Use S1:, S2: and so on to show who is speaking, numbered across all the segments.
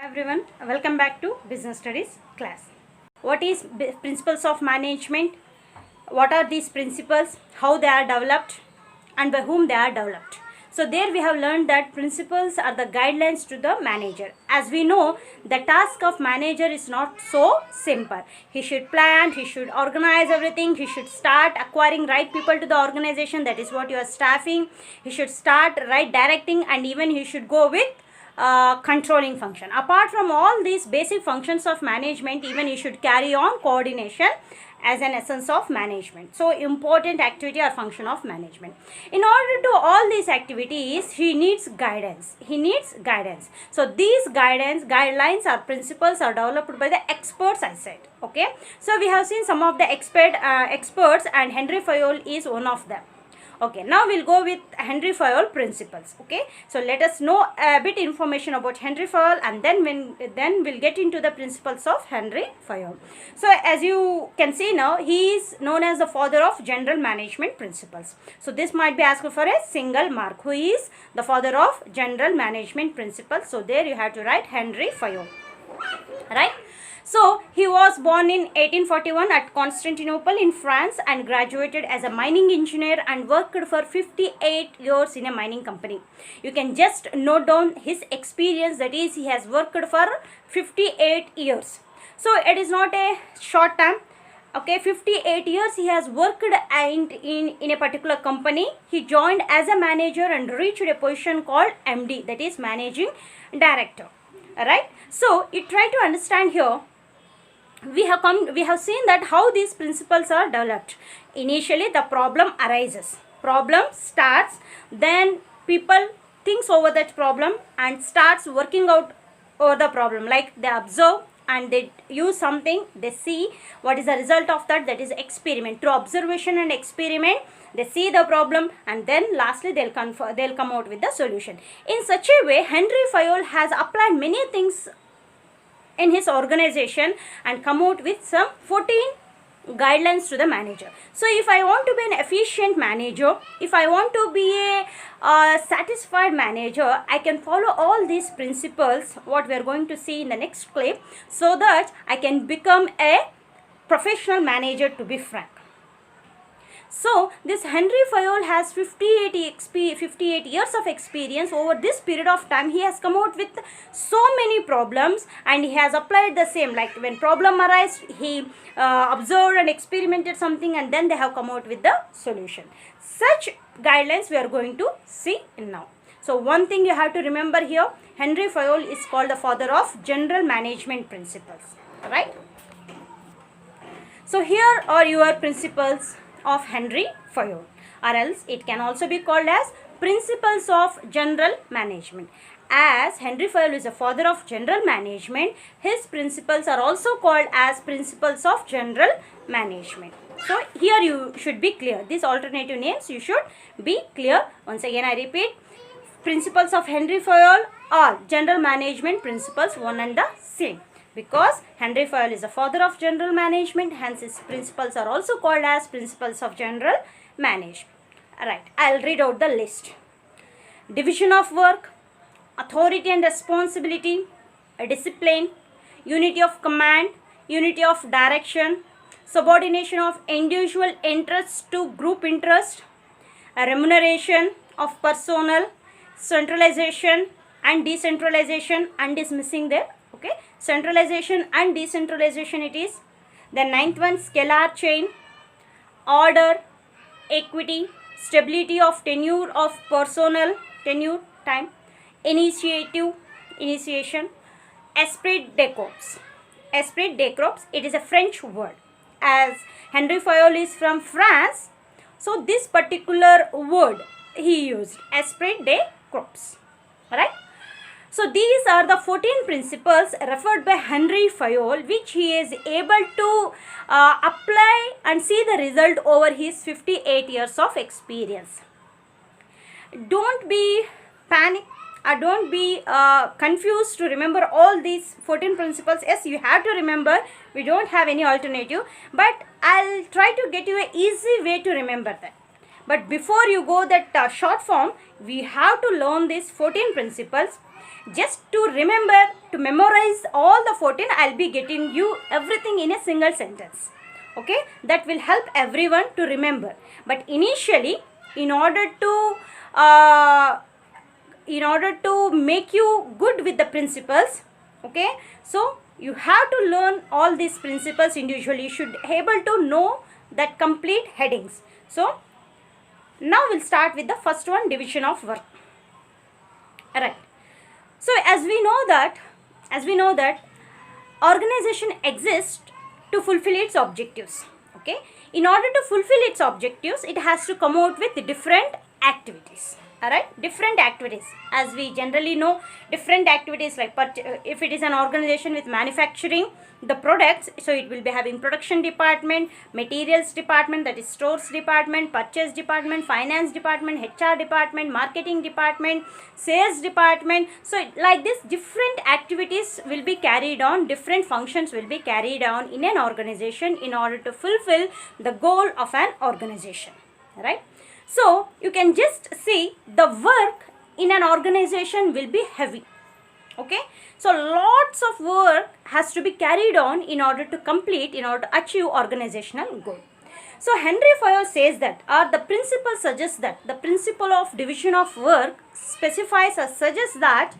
S1: Everyone, welcome back to Business Studies class. What is principles of management? What are these principles? How they are developed and by whom they are developed? So there we have learned that principles are the guidelines to the manager. As we know, the task of manager is not so simple. He should plan, he should organize everything, he should start acquiring right people to the organization, that is what you are staffing. He should start right directing, and even he should go with controlling function. Apart from all these basic functions of management, even you should carry on coordination as an essence of management. So important activity or function of management. In order to all these activities, he needs guidance. So these guidelines or principles are developed by the experts, I said. Okay, so we have seen some of the experts, and Henry Fayol is one of them. Okay, now we'll go with Henry Fayol principles. Okay, so let us know a bit information about Henry Fayol, and then we'll get into the principles of Henry Fayol. So as you can see now, he is known as the father of general management principles. So this might be asked for a single mark. Who is the father of general management principles? So there you have to write Henry Fayol, right? So he was born in 1841 at Constantinople in France and graduated as a mining engineer and worked for 58 years in a mining company. You can just note down his experience, that is, he has worked for 58 years. So it is not a short time. Okay, 58 years he has worked in a particular company. He joined as a manager and reached a position called MD, that is managing director. Alright, so you try to understand here. We have seen that how these principles are developed. Initially the problem arises, problem starts, then people thinks over that problem and starts working out over the problem. Like they observe and they use something, they see what is the result of that, that is experiment. Through observation and experiment, they see the problem, and then lastly they'll come out with the solution. In such a way, Henry Fayol has applied many things in his organization and come out with some 14 guidelines to the manager. So if I want to be an efficient manager, if I want to be a satisfied manager, I can follow all these principles, what we are going to see in the next clip, so that I can become a professional manager, to be frank. So this Henry Fayol has 58 years of experience. Over this period of time, he has come out with so many problems and he has applied the same. Like when problem arise, he observed and experimented something, and then they have come out with the solution. Such guidelines we are going to see now. So one thing you have to remember here, Henry Fayol is called the father of general management principles, right? So here are your principles of Henry Fayol, or else it can also be called as principles of general management. As Henry Fayol is the father of general management, his principles are also called as principles of general management. So here you should be clear. These alternative names you should be clear. Once again I repeat, principles of Henry Fayol are general management principles, one and the same. Because Henry Fayol is the father of general management, hence his principles are also called as principles of general management. Alright, I'll read out the list. Division of work, authority and responsibility, discipline, unity of command, unity of direction, subordination of individual interests to group interest, remuneration of personnel, centralization and decentralization, and is missing there. Okay, centralization and decentralization it is. The ninth one, scalar chain, order, equity, stability of tenure of personnel, time, initiation, esprit de corps. Esprit de corps, it is a French word. As Henry Fayol is from France, so this particular word he used, esprit de corps, right? So these are the 14 principles referred by Henry Fayol, which he is able to apply and see the result over his 58 years of experience. Don't be panic or don't be confused to remember all these 14 principles. Yes, you have to remember. We don't have any alternative, but I'll try to get you an easy way to remember that. But before you go that short form, we have to learn these 14 principles. Just to remember, to memorize all the 14, I'll be getting you everything in a single sentence. Okay, that will help everyone to remember. But initially, in order to make you good with the principles, okay, so you have to learn all these principles individually. You should able to know that complete headings. So now we'll start with the first one, division of work. Alright, so as we know that organization exists to fulfill its objectives. Okay, in order to fulfill its objectives, it has to come out with different activities. Alright, different activities. As we generally know, different activities like if it is an organization with manufacturing the products, so it will be having production department, materials department, that is stores department, purchase department, finance department, HR department, marketing department, sales department. So like this, different activities will be carried on, different functions will be carried on in an organization in order to fulfill the goal of an organization. Right? So you can just see the work in an organization will be heavy. Okay, so lots of work has to be carried on in order to achieve organizational goal. So Henry Fayol says that, or the principle suggests that, the principle of division of work specifies or suggests that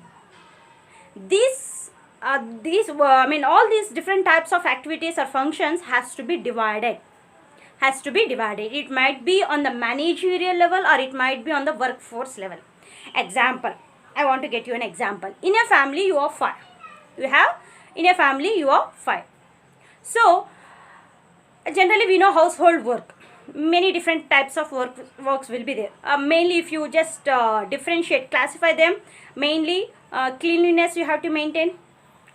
S1: all these different types of activities or functions has to be divided. It might be on the managerial level or it might be on the workforce level. Example, I want to get you an example. In a family, you are 5. So, generally we know household work. Many different types of works will be there. Mainly if you just classify them, mainly cleanliness you have to maintain.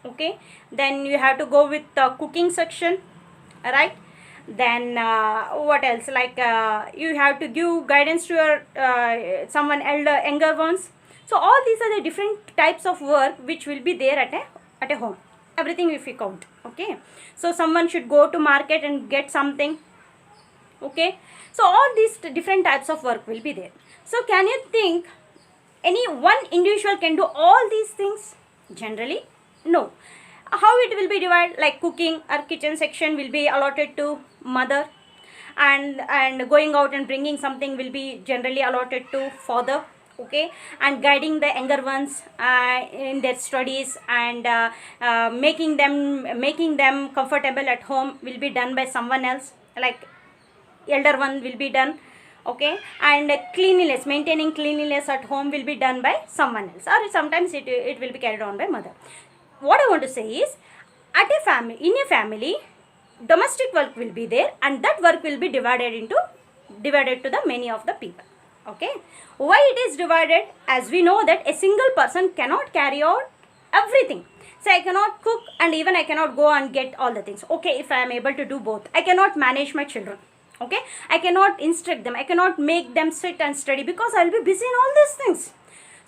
S1: Okay, then you have to go with the cooking section. Right? Then what else, like you have to give guidance to your younger ones. So all these are the different types of work which will be there at a home. Everything if we count. Okay, so someone should go to market and get something. Okay, so all these different types of work will be there. So can you think any one individual can do all these things? Generally no. How it will be divided? Like cooking or kitchen section will be allotted to mother, and going out and bringing something will be generally allotted to father. Okay, and guiding the younger ones in their studies and making them comfortable at home will be done by someone else, like elder one will be done. Okay, and maintaining cleanliness at home will be done by someone else, or sometimes it will be carried on by mother. What I want to say is, in a family, domestic work will be there, and that work will be divided to the many of the people. Okay, why it is divided? As we know that a single person cannot carry out everything. So I cannot cook and even I cannot go and get all the things. Okay, if I am able to do both, I cannot manage my children. Okay, I cannot instruct them, I cannot make them sit and study because I will be busy in all these things.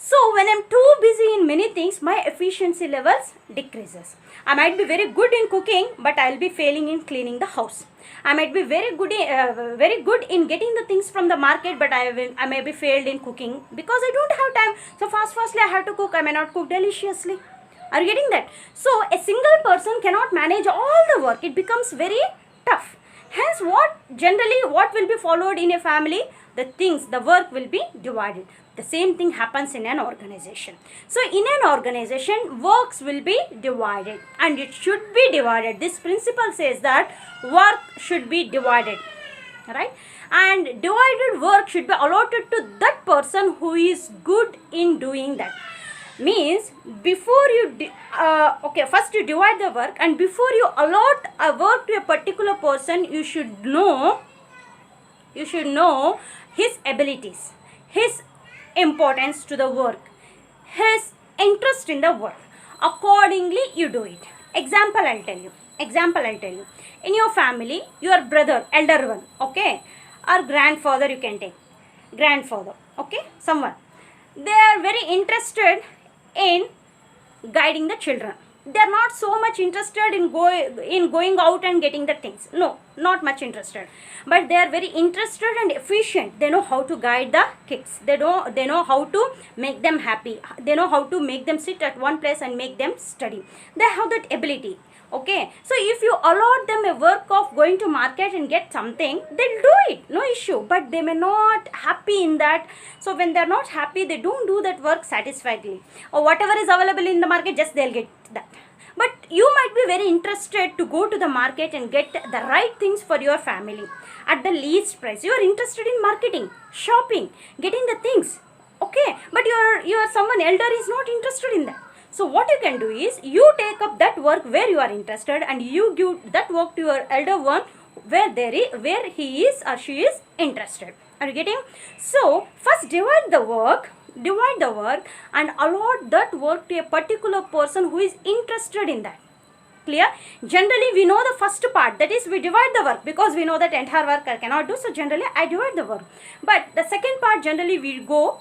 S1: So when I am too busy in many things, my efficiency levels decreases. I might be very good in cooking, but I will be failing in cleaning the house. I might be very good in getting the things from the market, but I may be failed in cooking because I don't have time. So firstly I have to cook. I may not cook deliciously. Are you getting that? So a single person cannot manage all the work. It becomes very tough. Hence what will be followed in a family? The work will be divided. The same thing happens in an organization. So in an organization, works will be divided, and it should be divided. This principle says that work should be divided. Right? And divided work should be allotted to that person who is good in doing that. Means before you first you divide the work, and before you allot a work to a particular person, you should know his abilities, his importance to the work, his interest in the work. Accordingly you do it. Example I'll tell you. In your family, your brother, elder one, okay, or grandfather, you can take grandfather, okay, someone, they are very interested in guiding the children. they are not so much interested in going out and getting the things. No, not much interested, but they are very interested and efficient. They know how to guide the kids. They know how to make them happy. They know how to make them sit at one place and make them study. They have that ability. Okay, so if you allot them a work of going to market and get something, they'll do it, no issue, but they may not happy in that. So when they're not happy, they don't do that work satisfactorily, or whatever is available in the market, just they'll get that. But you might be very interested to go to the market and get the right things for your family at the least price. You are interested in marketing, shopping, getting the things. Okay, but you are someone elder is not interested in that. So what you can do is, you take up that work where you are interested and you give that work to your elder one where he is or she is interested. Are you getting? So first divide the work and allot that work to a particular person who is interested in that. Clear? Generally we know the first part, that is we divide the work, because we know that entire work I cannot do, so generally I divide the work. But the second part generally we go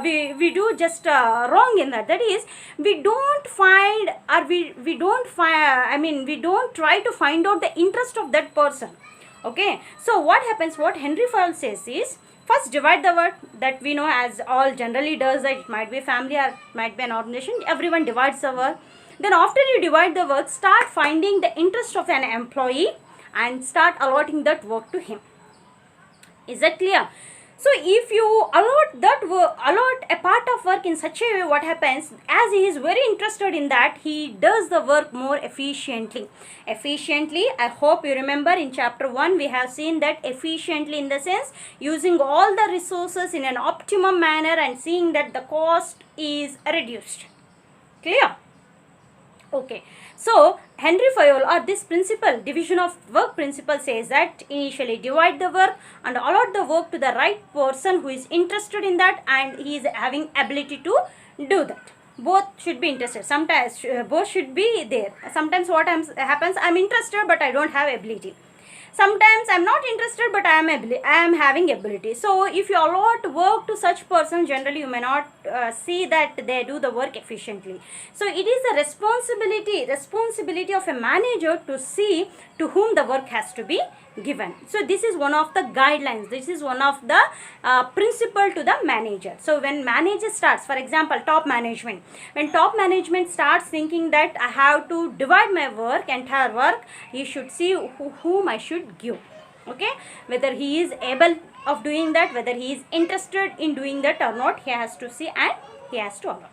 S1: we do just wrong in that. That is, we don't find, or we don't try to find out the interest of that person. Okay, so what happens, what Henry Fayol says is, first divide the work, that we know as all generally does, that it might be a family or it might be an organization, everyone divides the work. Then after you divide the work, start finding the interest of an employee and start allotting that work to him. Is that clear? So if you allot a part of work in such a way, what happens, as he is very interested in that, he does the work more efficiently. I hope you remember in chapter 1 we have seen that efficiently in the sense using all the resources in an optimum manner and seeing that the cost is reduced. Clear? Okay, so Henry Fayol, or this principle, division of work principle, says that initially divide the work and allot the work to the right person who is interested in that and he is having ability to do that. Both should be interested. Sometimes both should be there. Sometimes what happens, I am interested but I don't have ability. Sometimes I am not interested but I am having ability. So if you allot work to such person, generally you may not see that they do the work efficiently. So it is the responsibility of a manager to see to whom the work has to be given. So this is one of the guidelines. This is one of the principle to the manager. So when manager starts, for example, top management, when top management starts thinking that I have to divide my work, entire work, he should see whom I should give. Okay, whether he is able of doing that, whether he is interested in doing that or not, he has to see and he has to allot.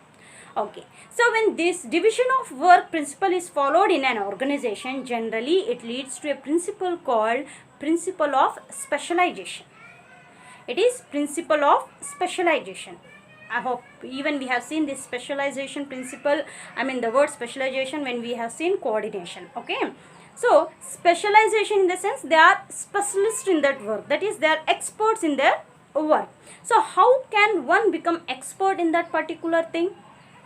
S1: Okay, so when this division of work principle is followed in an organization, generally it leads to a principle called principle of specialization. It is principle of specialization. I hope even we have seen this specialization principle, the word specialization, when we have seen coordination. Okay, so specialization in the sense they are specialists in that work, that is they are experts in their work. So how can one become expert in that particular thing?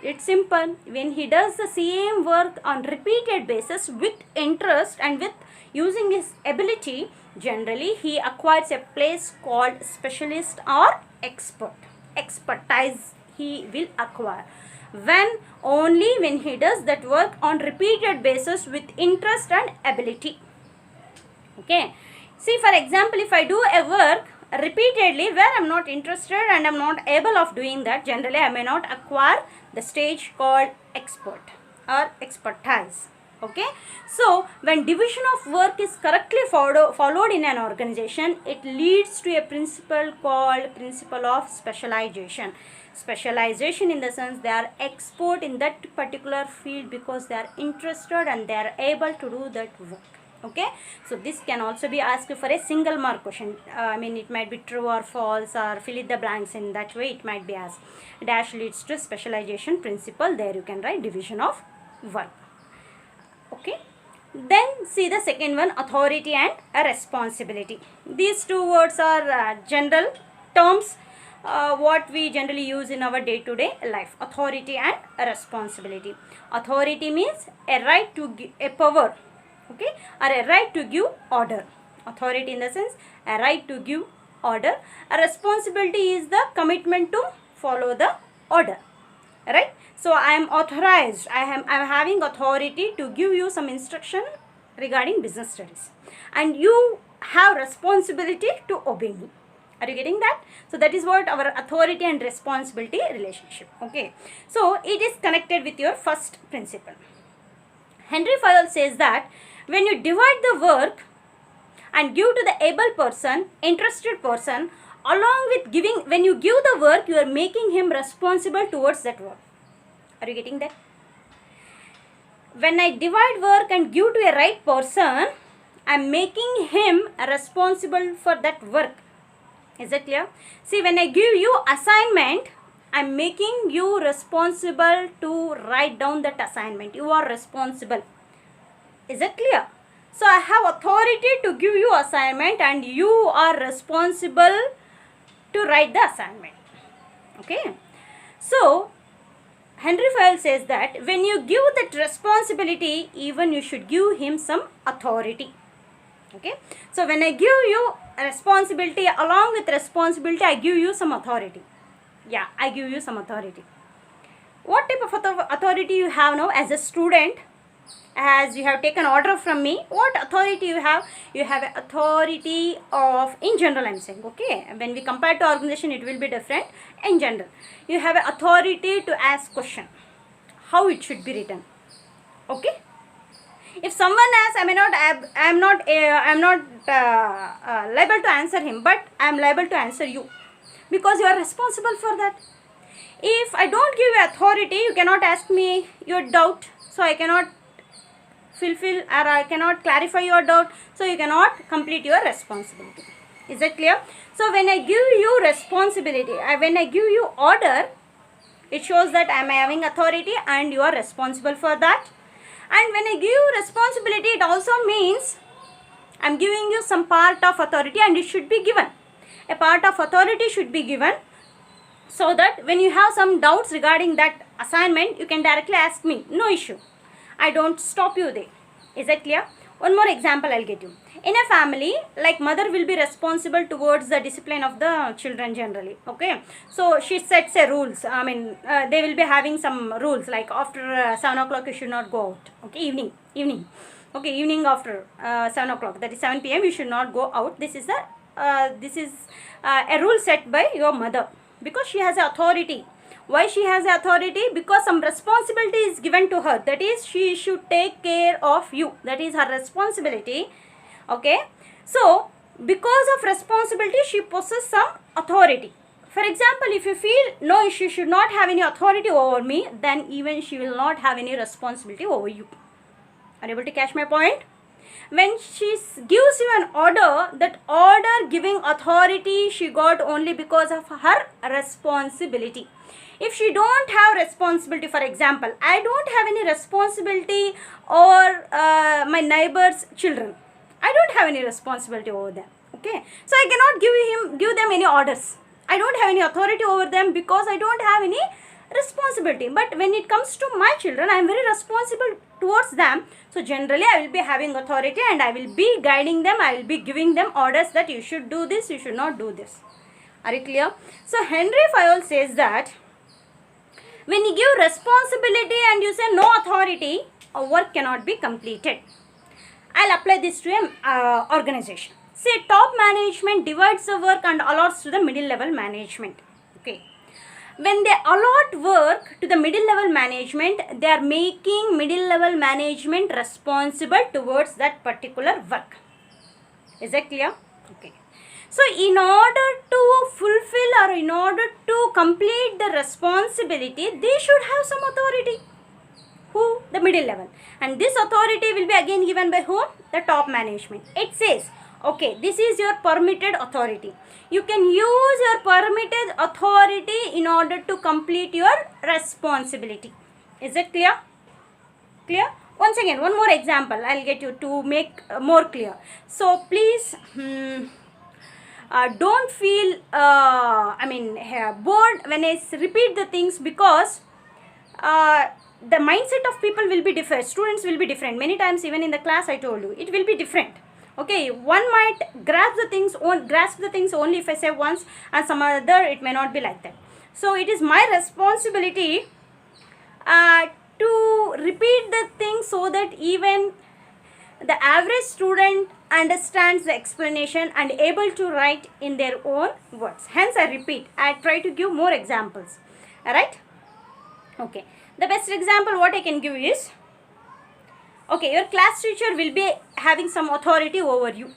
S1: It's simple. When he does the same work on repeated basis with interest and with using his ability, generally he acquires a place called specialist or expert. Expertise he will acquire only when he does that work on repeated basis with interest and ability. Okay, see, for example, if I do a work repeatedly where I am not interested and I am not able of doing that, generally I may not acquire the stage called expert or expertise. Okay, so when division of work is correctly followed in an organization, it leads to a principle called principle of specialization. Specialization in the sense they are expert in that particular field because they are interested and they are able to do that work. Okay, so this can also be asked for a single mark question. It might be true or false or fill in the blanks. In that way it might be asked. Dash leads to specialization principle. There you can write division of work. Okay, then see the second one, authority and responsibility. These two words are general terms what we generally use in our day-to-day life. Authority and responsibility. Authority means a right to give, a power, okay, or a right to give order. Authority in the sense a right to give order. A responsibility is the commitment to follow the order. right? So I am authorized, I am having authority to give you some instruction regarding business studies, and you have responsibility to obey me. Are you getting that? So that is what our authority and responsibility relationship. Okay, so it is connected with your first principle. Henry Fayol says that when you divide the work and give to the able person, interested person, along with giving, when you give the work, you are making him responsible towards that work. Are you getting that? When I divide work and give to a right person, I am making him responsible for that work. Is it clear? See, when I give you assignment, I am making you responsible to write down that assignment. You are responsible. Is it clear? So I have authority to give you assignment, and you are responsible to write the assignment. Okay. So Henry Fayol says that when you give that responsibility, even you should give him some authority. Okay. So when I give you a responsibility, along with responsibility, I give you some authority. Yeah, I give you some authority. What type of authority you have now as a student? As you have taken order from me, what authority you have? You have authority of, in general I am saying, okay, when we compare to organization it will be different. In general, you have authority to ask question, how it should be written. Okay, if someone asks, I am not liable to answer him, but I am liable to answer you, because you are responsible for that. If I don't give you authority, you cannot ask me your doubt, so I cannot fulfill, or I cannot clarify your doubt, so you cannot complete your responsibility. Is that clear? So when I give you responsibility, when I give you order, it shows that I am having authority and you are responsible for that. And when I give you responsibility, it also means I am giving you some part of authority, and it should be given. A part of authority should be given, so that when you have some doubts regarding that assignment, you can directly ask me. No issue. I don't stop you there. Is that clear? One more example I'll get you. In a family, like mother will be responsible towards the discipline of the children generally. Okay. So she sets a rules. They will be having some rules, like after 7 o'clock you should not go out. Okay. Evening. Okay. Evening after 7 o'clock. That is 7 p.m. you should not go out. This is a rule set by your mother, because she has authority. Why she has authority? Because some responsibility is given to her. That is, she should take care of you. That is her responsibility. Okay. So because of responsibility, she possesses some authority. For example, if you feel no, she should not have any authority over me, then even she will not have any responsibility over you. Are you able to catch my point? When she gives you an order, that order giving authority she got only because of her responsibility. If she don't have responsibility, for example, I don't have any responsibility over my neighbor's children. I don't have any responsibility over them. Okay, so I cannot give them any orders. I don't have any authority over them because I don't have any responsibility. But when it comes to my children, I am very responsible towards them. So generally I will be having authority, and I will be guiding them. I will be giving them orders that you should do this, you should not do this. Are you clear? So Henry Fayol says that when you give responsibility and you say no authority, a work cannot be completed. I'll apply this to an organization. Say top management divides the work and allots to the middle level management. Okay. When they allot work to the middle level management, they are making middle level management responsible towards that particular work. Is that clear? Okay. So in order to fulfill, or in order to complete the responsibility, they should have some authority. Who? The middle level. And this authority will be again given by whom? The top management. It says, okay, this is your permitted authority. You can use your permitted authority in order to complete your responsibility. Is it clear? Clear? Once again, one more example I'll get you to make more clear. So please don't feel bored when I repeat the things, because the mindset of people will be different. Students will be different. Many times even in the class I told you, it will be different. Okay, one might grasp the things only if I say once, and some other it may not be like that. So it is my responsibility to repeat the thing so that even the average student understands the explanation and able to write in their own words. Hence I repeat, I try to give more examples. Alright? Okay. The best example what I can give is, okay, your class teacher will be having some authority over you.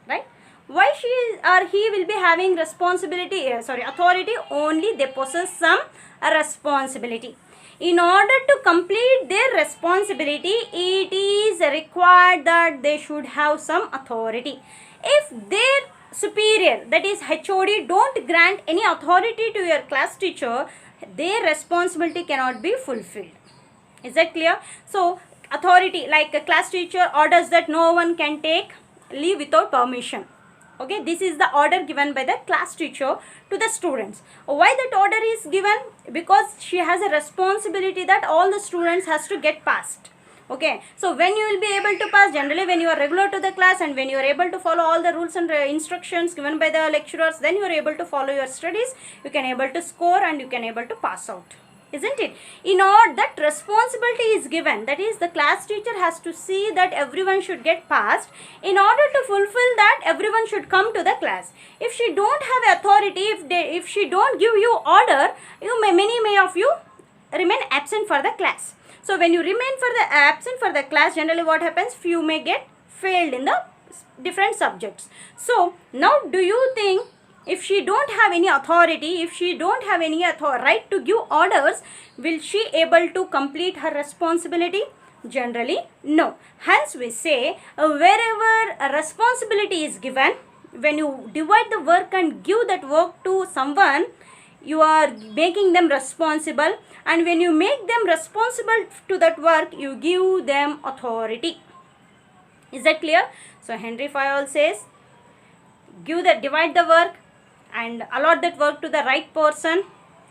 S1: Right? Why she or he will be having authority? Only they possess some responsibility. In order to complete their responsibility, it is required that they should have some authority. If their superior, that is HOD, don't grant any authority to your class teacher, their responsibility cannot be fulfilled. Is that clear? So, authority, like a class teacher orders that no one can take leave without permission. Okay, this is the order given by the class teacher to the students. Why that order is given? Because she has a responsibility that all the students has to get passed. Okay, so when you will be able to pass, generally when you are regular to the class and when you are able to follow all the rules and instructions given by the lecturers, then you are able to follow your studies, you can able to score and you can able to pass out. Isn't it? In order that responsibility is given, that is the class teacher has to see that everyone should get passed. In order to fulfill that, everyone should come to the class. If she don't have authority, if she don't give you order, many of you remain absent for the class. So when you remain for the absent for the class, generally what happens? Few may get failed in the different subjects. So now do you think, if she don't have any authority, if she don't have any right to give orders, will she able to complete her responsibility? Generally, no. Hence we say, wherever a responsibility is given, when you divide the work and give that work to someone, you are making them responsible, and when you make them responsible to that work, you give them authority. Is that clear? So Henry Fayol says, divide the work and allot that work to the right person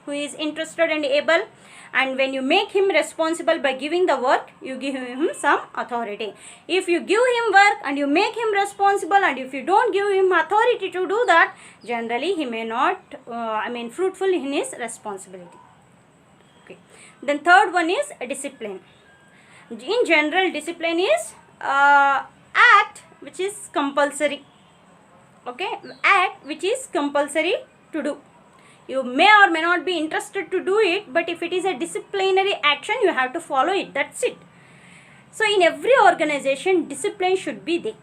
S1: who is interested and able, and when you make him responsible by giving the work, you give him some authority. If you give him work and you make him responsible, and if you don't give him authority to do that, generally he may not fruitful in his responsibility. Okay. Then third one is discipline. In general, discipline is act which is compulsory. Okay, act which is compulsory to do. You may or may not be interested to do it, but if it is a disciplinary action, you have to follow it. That's it. So in every organization, discipline should be there.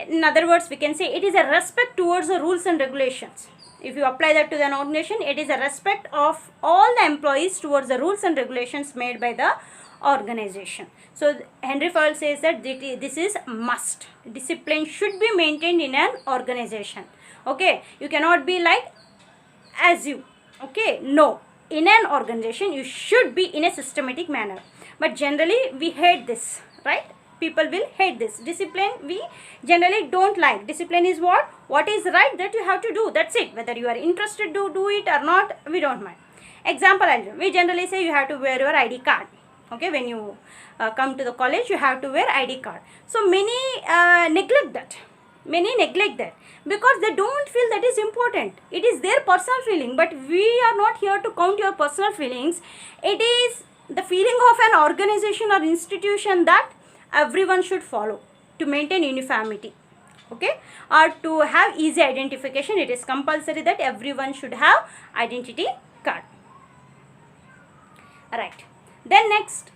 S1: In other words, we can say it is a respect towards the rules and regulations. If you apply that to an organization, it is a respect of all the employees towards the rules and regulations made by the organization. So Henry Fayol says that this is must. Discipline should be maintained in an organization. Okay, you cannot be like as you. Okay, no. In an organization, you should be in a systematic manner. But generally, we hate this, right? People will hate this. Discipline, we generally don't like. Discipline is what? What is right that you have to do. That's it. Whether you are interested to do it or not, we don't mind. Example, we generally say you have to wear your ID card. Okay, when you come to the college, you have to wear ID card. So many neglect that. Many neglect that because they don't feel that is important. It is their personal feeling, but we are not here to count your personal feelings. It is the feeling of an organization or institution that everyone should follow to maintain uniformity. Okay, or to have easy identification, it is compulsory that everyone should have identity card. Right. Then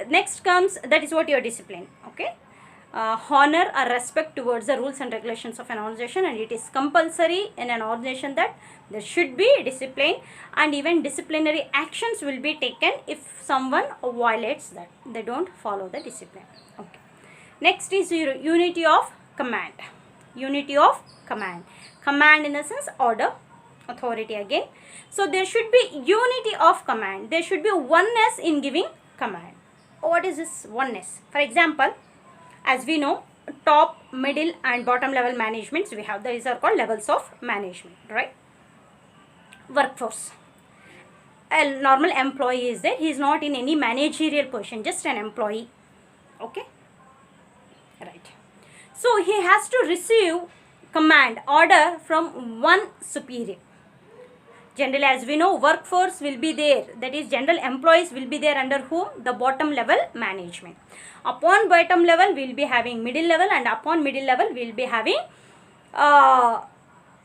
S1: next comes, that is what your discipline. Okay, honor or respect towards the rules and regulations of an organization, and it is compulsory in an organization that there should be discipline, and even disciplinary actions will be taken if someone violates that, they don't follow the discipline. Okay. Next is unity of command. Unity of command. Command in the sense order, authority again. So there should be unity of command. There should be oneness in giving command. What is this oneness? For example, as we know, top, middle and bottom level managements we have. These are called levels of management, right? Workforce. A normal employee is there. He is not in any managerial position, just an employee. Okay? Right. So he has to receive command, order from one superior. Generally, as we know, workforce will be there, that is general employees will be there under whom? The bottom level management. Upon bottom level we will be having middle level, and upon middle level we will be having top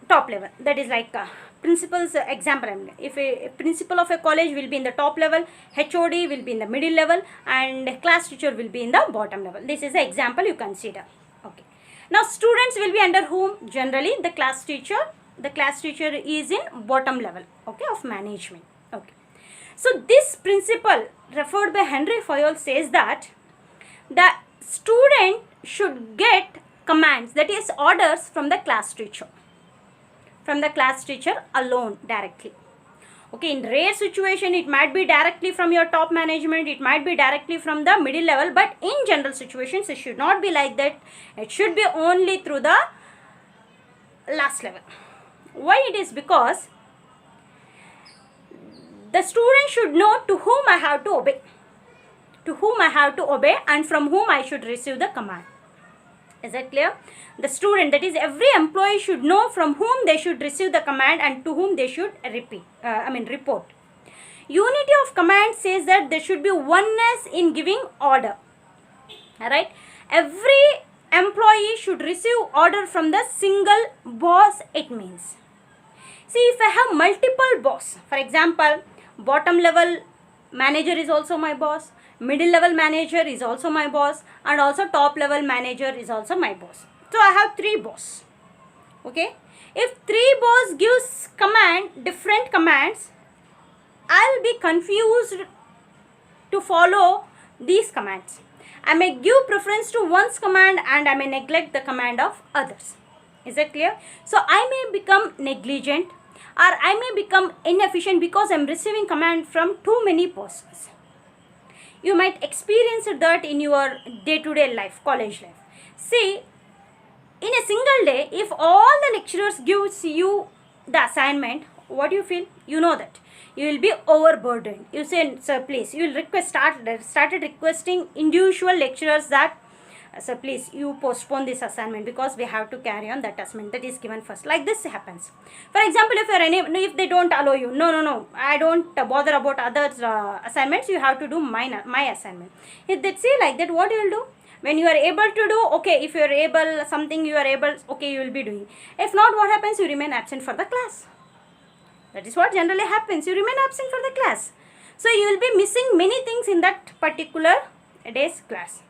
S1: level. That is like principal's example. If a principal of a college will be in the top level, HOD will be in the middle level, and class teacher will be in the bottom level. This is the example you consider. Okay. Now students will be under whom? Generally the class teacher. The class teacher is in bottom level, okay, of management. Okay. So this principle referred by Henry Fayol says that the student should get commands, that is orders, from the class teacher. From the class teacher alone, directly. Okay, in rare situation it might be directly from your top management, it might be directly from the middle level, but in general situations it should not be like that. It should be only through the last level. Why it is? Because the student should know to whom I have to obey. To whom I have to obey and from whom I should receive the command. Is that clear? The student, that is every employee, should know from whom they should receive the command and to whom they should report. Unity of command says that there should be oneness in giving order. Alright? Every employee should receive order from the single boss, it means. See, if I have multiple boss, for example, bottom level manager is also my boss, middle level manager is also my boss, and also top level manager is also my boss. So I have 3 boss. Okay. If 3 boss gives different commands, I'll be confused to follow these commands. I may give preference to one's command and I may neglect the command of others. Is that clear? So I may become negligent, or I may become inefficient because I am receiving command from too many persons. You might experience that in your day-to-day life, college life. See, in a single day, if all the lecturers gives you the assignment, what do you feel? You know that you will be overburdened. You say, sir, please, you will started requesting individual lecturers that, sir, please, you postpone this assignment because we have to carry on that assignment that is given first. Like this happens. For example, if they don't allow you, no, I don't bother about others assignments, you have to do my assignment. If they say like that, what you will do? When you are able to do, okay, if you are able, something you are able, okay, you will be doing. If not, what happens? You remain absent for the class. That is what generally happens. You remain absent for the class. So you will be missing many things in that particular day's class.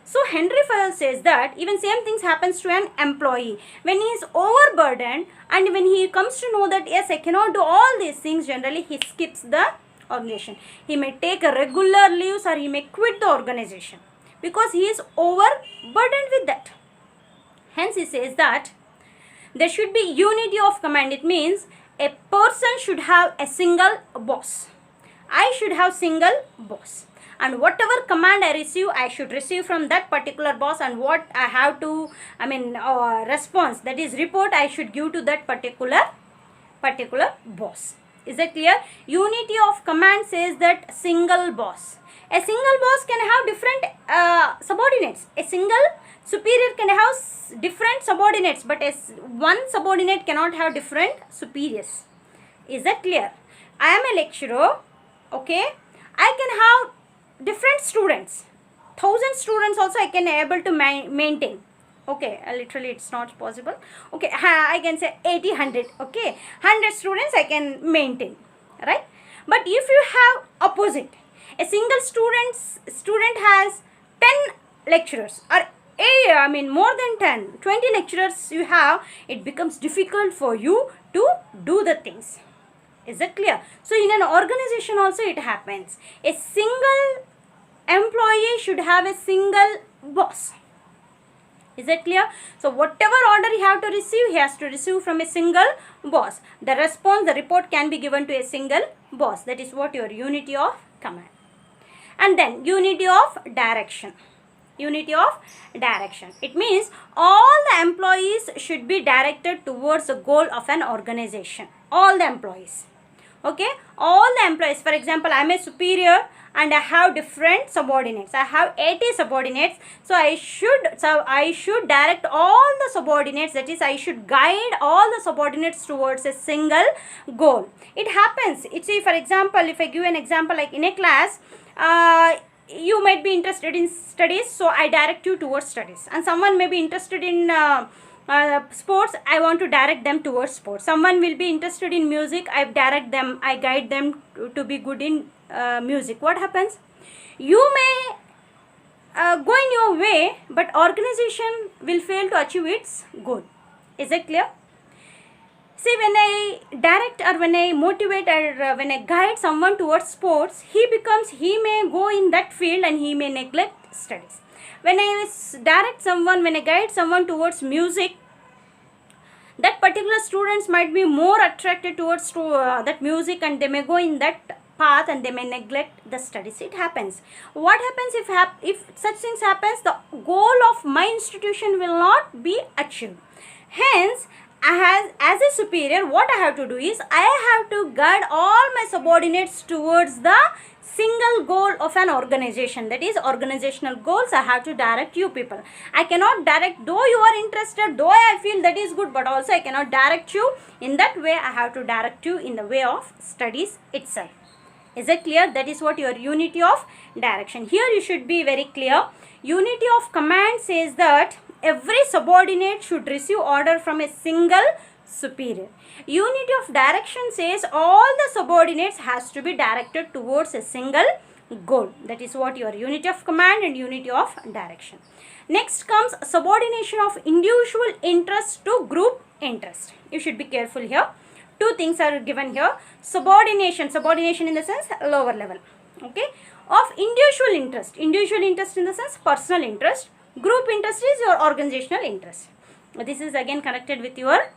S1: So Henry Fayol says that even same things happens to an employee. When he is overburdened and when he comes to know that yes, I cannot do all these things, generally he skips the organization. He may take a regular leaves or he may quit the organization because he is overburdened with that. Hence he says that there should be unity of command. It means a person should have a single boss. I should have single boss. And whatever command I receive, I should receive from that particular boss, and what I have to, response, that is report, I should give to that particular boss. Is that clear? Unity of command says that single boss. A single boss can have different subordinates. A single superior can have different subordinates, but one subordinate cannot have different superiors. Is that clear? I am a lecturer, okay? I can have different students. 1000 students also I can able to maintain. Okay, literally it's not possible. Okay, I can say 80, 100. Okay, 100 students I can maintain, right? But if you have opposite, a single student has 10 lecturers, or more than 10, 20 lecturers you have, it becomes difficult for you to do the things. Is that clear? So in an organization also it happens. A single employee should have a single boss. Is that clear? So whatever order he have to receive, he has to receive from a single boss. The response, the report can be given to a single boss. That is what your unity of command. And then unity of direction. Unity of direction. It means all the employees should be directed towards the goal of an organization. All the employees. Okay, all the employees, for example, I am a superior and I have different subordinates. I have 80 subordinates. So I should direct all the subordinates, that is I should guide all the subordinates towards a single goal. It happens. See, for example, if I give an example, like in a class, you might be interested in studies, so I direct you towards studies. And someone may be interested in sports, I want to direct them towards sports. Someone will be interested in music, I guide them to be good in music. What happens? You may go in your way, but organization will fail to achieve its goal. Is it clear? See, when I direct or when I motivate or when I guide someone towards sports, he may go in that field and he may neglect studies. When I guide someone towards music, that particular students might be more attracted towards that music, and they may go in that path and they may neglect the studies. It happens. What happens if such things happens? The goal of my institution will not be achieved. Hence, as a superior, what I have to do is I have to guide all my subordinates towards the single goal of an organization, that is organizational goals. I have to direct you people. I cannot direct, though you are interested, though I feel that is good, but also I cannot direct you in that way. I have to direct you in the way of studies itself. Is it clear? That is what your unity of direction. Here you should be very clear. Unity of command says that every subordinate should receive order from a single superior. Unity of direction says all the subordinates has to be directed towards a single goal. That is what your unity of command and unity of direction. Next comes subordination of individual interest to group interest. You should be careful here. Two things are given here. Subordination in the sense lower level. Okay. Of individual interest in the sense personal interest. Group interest is your organizational interest. This is again connected with your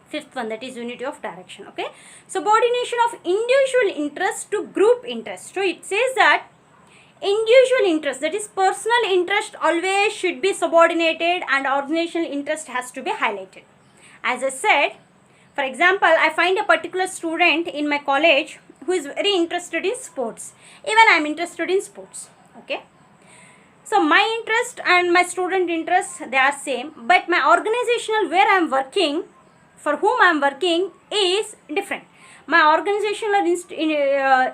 S1: fifth one, that is unity of direction. Okay, subordination of individual interest to group interest. So it says that individual interest, that is personal interest, always should be subordinated and organizational interest has to be highlighted. As I said, for example, I find a particular student in my college who is very interested in sports. Even I am interested in sports. Okay, so my interest and my student interest, they are same, but my organizational where I am working, for whom I am working, is different. My organizational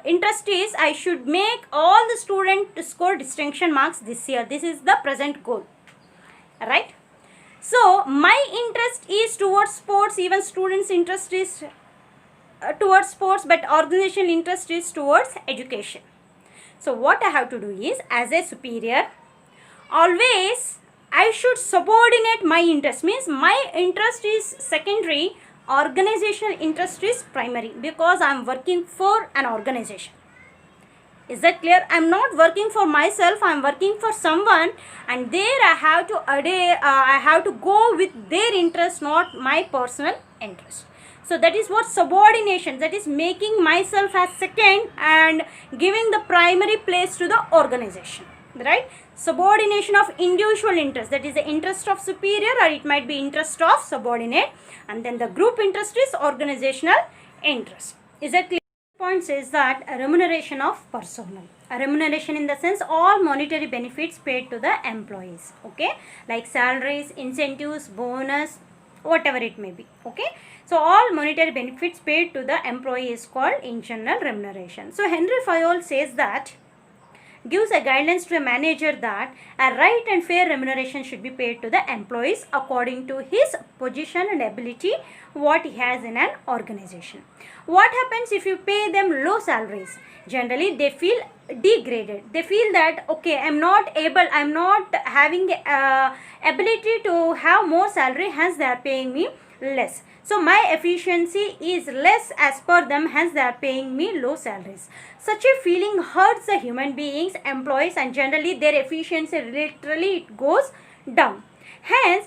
S1: interest is I should make all the students to score distinction marks this year. This is the present goal. Right? So my interest is towards sports, even students' interest is towards sports, but organizational interest is towards education. So what I have to do is, as a superior, always I should subordinate my interest. Means my interest is secondary, organizational interest is primary, because I am working for an organization. Is that clear? I am not working for myself, I am working for someone, and there I have to go with their interest, not my personal interest. So that is what subordination, that is making myself as second and giving the primary place to the organization. Right? Subordination of individual interest, that is the interest of superior, or it might be interest of subordinate, and then the group interest is organizational interest. Is that clear? Point says that a remuneration of personnel. A remuneration in the sense all monetary benefits paid to the employees. Okay, like salaries, incentives, bonus, whatever it may be. Okay, so all monetary benefits paid to the employee is called in general remuneration. So Henry Fayol says that, gives a guidelines to a manager that a right and fair remuneration should be paid to the employees according to his position and ability what he has in an organization. What happens if you pay them low salaries? Generally they feel degraded. They feel that, okay, I'm not having ability to have more salary, hence they are paying me less. So my efficiency is less as per them, hence they are paying me low salaries. Such a feeling hurts the human beings, employees, and generally their efficiency literally it goes down. Hence,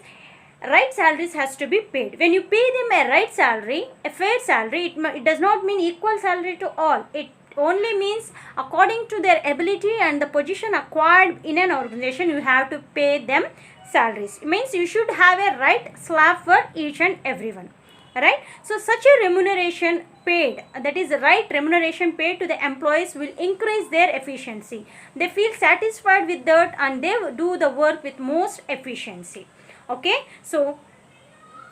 S1: right salaries has to be paid. When you pay them a right salary, a fair salary, it does not mean equal salary to all. It only means according to their ability and the position acquired in an organization, you have to pay them salaries. It means you should have a right slab for each and everyone. Right? So such a remuneration paid, that is right remuneration paid to the employees, will increase their efficiency. They feel satisfied with that and they do the work with most efficiency. Okay, so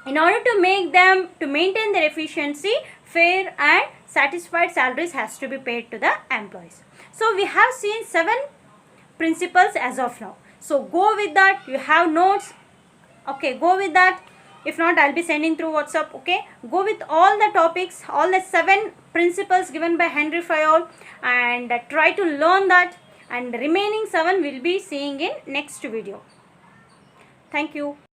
S1: in order to make them to maintain their efficiency, fair and satisfied salaries has to be paid to the employees. So we have seen 7 principles as of now. So go with that. You have notes. Okay, go with that. If not, I'll be sending through WhatsApp. Okay, go with all the topics, all the 7 principles given by Henry Fayol, and try to learn that, and the remaining 7 will be seeing in next video. Thank you.